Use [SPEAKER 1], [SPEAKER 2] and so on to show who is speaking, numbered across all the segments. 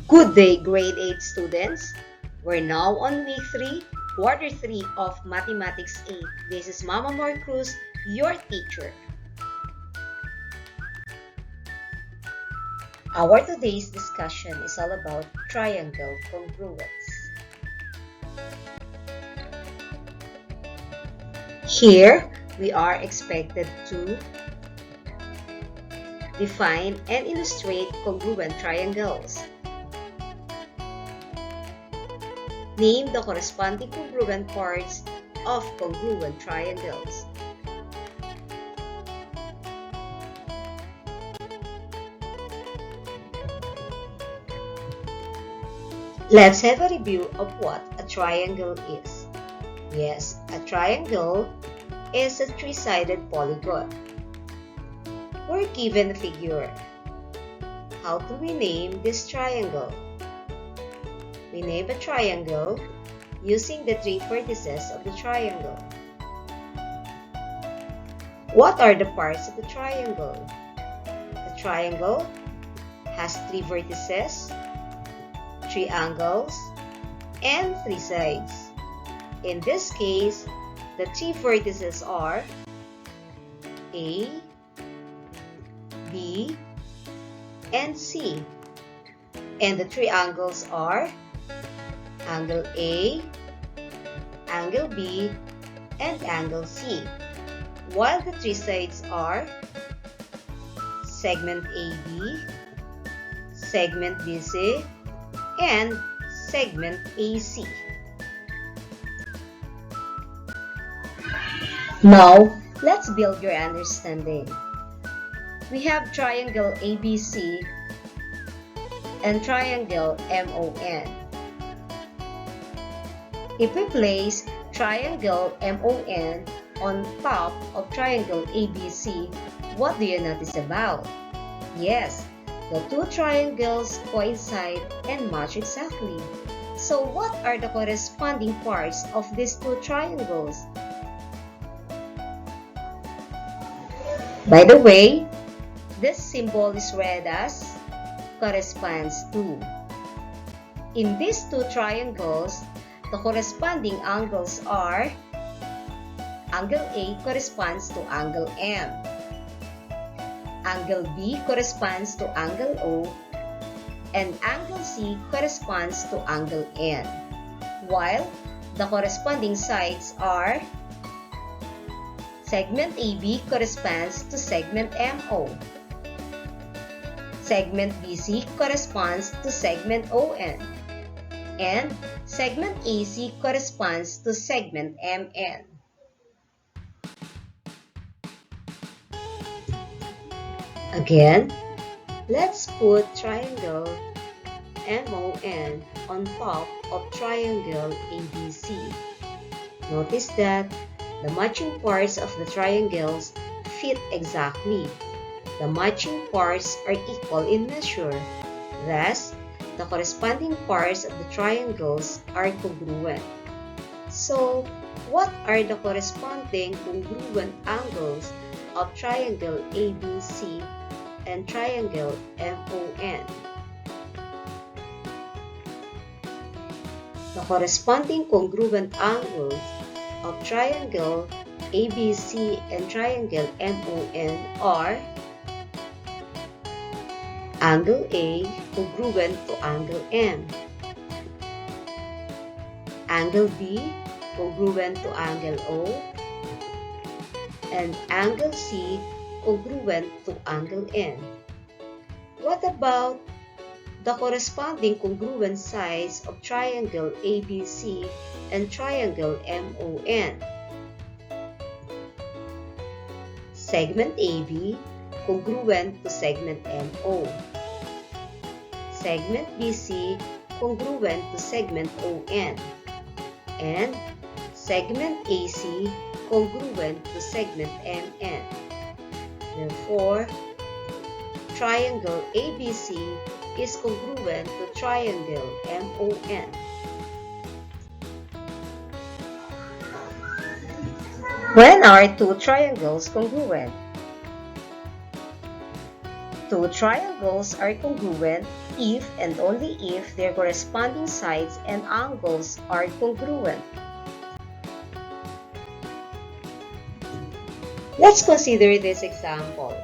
[SPEAKER 1] Good day, grade 8 students. We're now on week 3, quarter 3 of Mathematics 8. This is Mama Mar Cruz, your teacher. Our today's discussion is all about triangle congruence. Here, we are expected to define and illustrate congruent triangles. Name the corresponding congruent parts of congruent triangles. Let's have a review of what a triangle is. Yes, a triangle is a three-sided polygon. We're given a figure. How do we name this triangle? We name a triangle using the three vertices of the triangle. What are the parts of the triangle? The triangle has three vertices, three angles, and three sides. In this case, the three vertices are A, B, and C. And the three angles are angle A, angle B, and angle C. While the three sides are segment AB, segment BC, and segment AC. Now, let's build your understanding. We have triangle ABC and triangle MON. If we place triangle MON on top of triangle ABC, what do you notice about? Yes, the two triangles coincide and match exactly. So what are the corresponding parts of these two triangles? By the way, this symbol is read as corresponds to. In these two triangles, the corresponding angles are angle A corresponds to angle M, angle B corresponds to angle O, and angle C corresponds to angle N, while the corresponding sides are segment AB corresponds to segment MO, segment BC corresponds to segment ON, and segment AC corresponds to segment MN. Again, let's put triangle MON on top of triangle ABC. Notice that the matching parts of the triangles fit exactly. The matching parts are equal in measure. Thus, the corresponding parts of the triangles are congruent. So, what are the corresponding congruent angles of triangle ABC and triangle MON? The corresponding congruent angles of triangle ABC and triangle MON are angle A congruent to angle M, angle B congruent to angle O, and angle C congruent to angle N. What about the corresponding congruent sides of triangle ABC and triangle MON? Segment AB congruent to segment MO, segment BC congruent to segment ON, and segment AC congruent to segment MN. Therefore, triangle ABC is congruent to triangle MON. When are two triangles congruent? two triangles are congruent if and only if their corresponding sides and angles are congruent. Let's consider this example.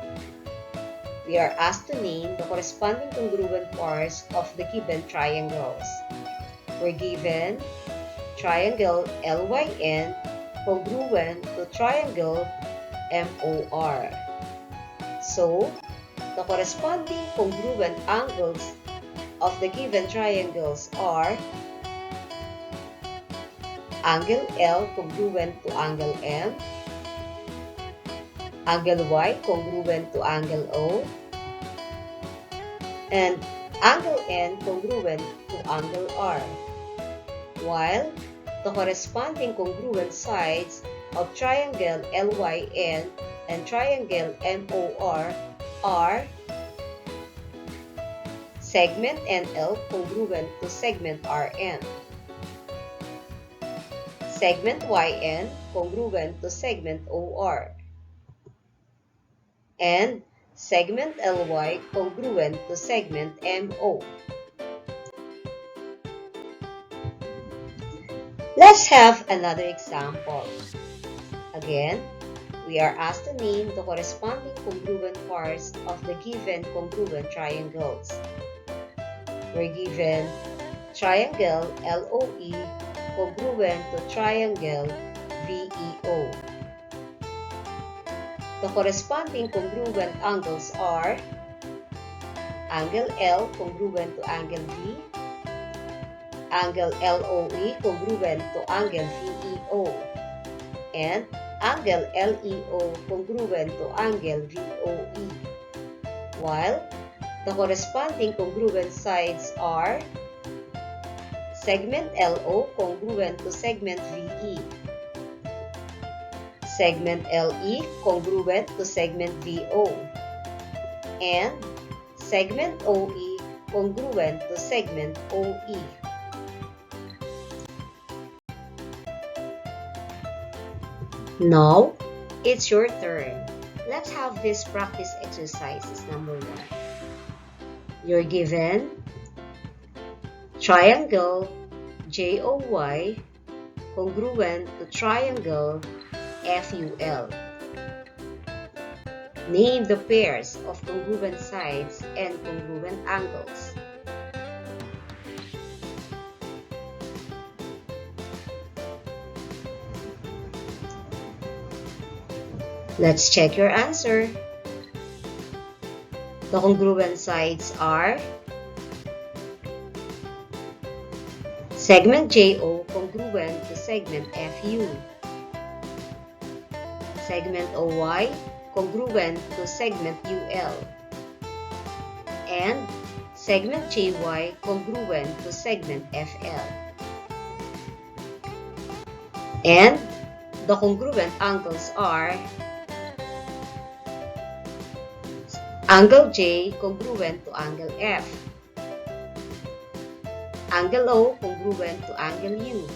[SPEAKER 1] We are asked to name the corresponding congruent parts of the given triangles. We're given triangle LYN congruent to triangle MOR. So, the corresponding congruent angles of the given triangles are angle L congruent to angle M, angle Y congruent to angle O, and angle N congruent to angle R, while the corresponding congruent sides of triangle LYN and triangle MOR are segment NL congruent to segment RM, segment YN congruent to segment OR, and segment LY congruent to segment MO. Let's have another example. Again, we are asked to name the corresponding congruent parts of the given congruent triangles. We're given triangle LOE congruent to triangle VEO. The corresponding congruent angles are angle L congruent to angle V, angle LOE congruent to angle VEO, and angle LEO congruent to angle VOE, while the corresponding congruent sides are segment LO congruent to segment VE, segment LE congruent to segment VO, and segment OE congruent to segment OE. Now, it's your turn. Let's have this practice exercises number 1. You're given triangle JOY congruent to triangle FUL. Name the pairs of congruent sides and congruent angles. Let's check your answer. The congruent sides are segment JO congruent to segment FU, segment OY congruent to segment UL, and segment JY congruent to segment FL. And the congruent angles are angle J congruent to angle F, angle O congruent to angle U,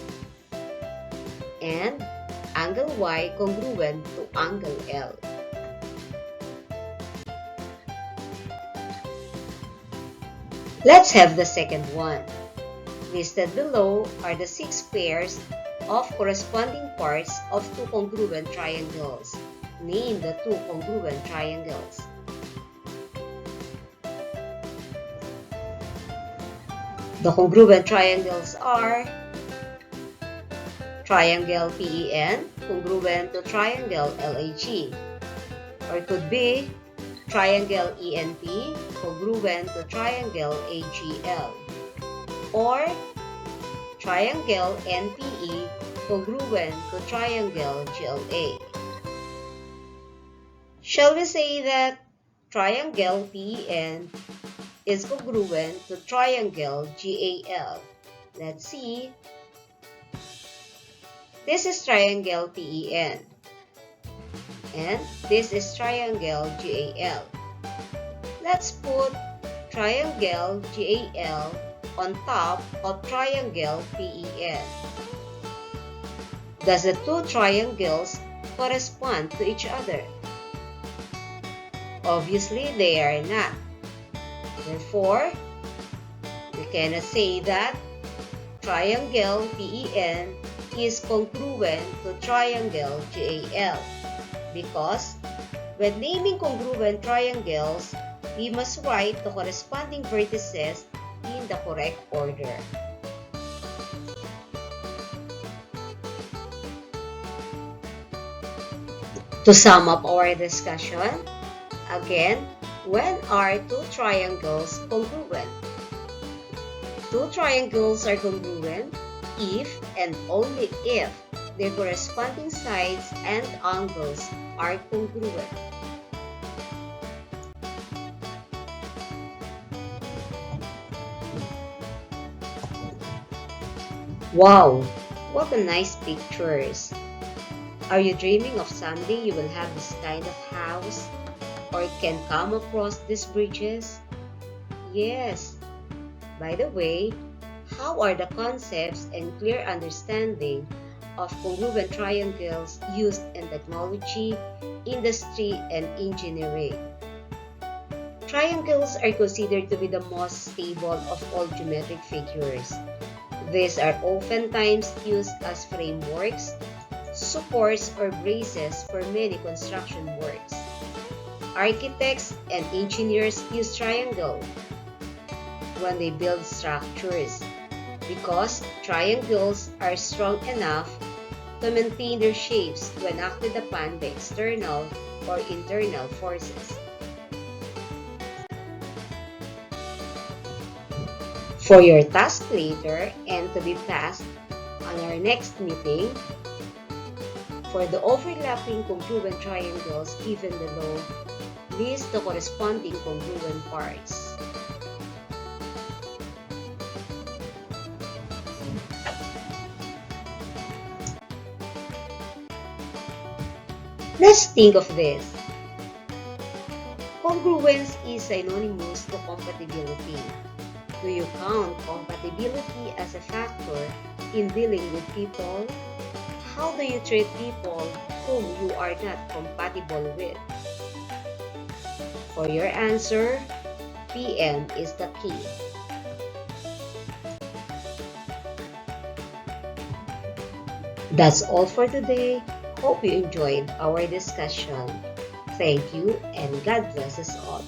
[SPEAKER 1] and angle Y congruent to angle L. Let's have the second one. Listed below are the 6 pairs of corresponding parts of 2 congruent triangles. Name the 2 congruent triangles. The congruent triangles are triangle PEN congruent to triangle LAG, or it could be triangle ENP congruent to triangle AGL, or triangle NPE congruent to triangle GLA. Shall we say that triangle PEN is congruent to triangle GAL? Let's see. This is triangle PEN, and this is triangle GAL. Let's put triangle GAL on top of triangle PEN. Does the 2 triangles correspond to each other? Obviously, they are not. Therefore, we cannot say that triangle PEN is congruent to triangle GAL because when naming congruent triangles, we must write the corresponding vertices in the correct order. To sum up our discussion, again, when are two triangles congruent? Two triangles are congruent if and only if their corresponding sides and angles are congruent. Wow, what a nice pictures! Are you dreaming of someday you will have this kind of house or can come across these bridges? Yes. By the way, how are the concepts and clear understanding of congruent triangles used in technology, industry, and engineering? Triangles are considered to be the most stable of all geometric figures. These are oftentimes used as frameworks, supports, or braces for many construction works. Architects and engineers use triangle when they build structures because triangles are strong enough to maintain their shapes when acted upon by external or internal forces. For your task later and to be passed on our next meeting, for the overlapping congruent triangles given below, list the corresponding congruent parts. Let's think of this. Congruence is synonymous to compatibility. Do you count compatibility as a factor in dealing with people? How do you treat people whom you are not compatible with? For your answer, PM is the key. That's all for today. Hope you enjoyed our discussion. Thank you and God bless us all.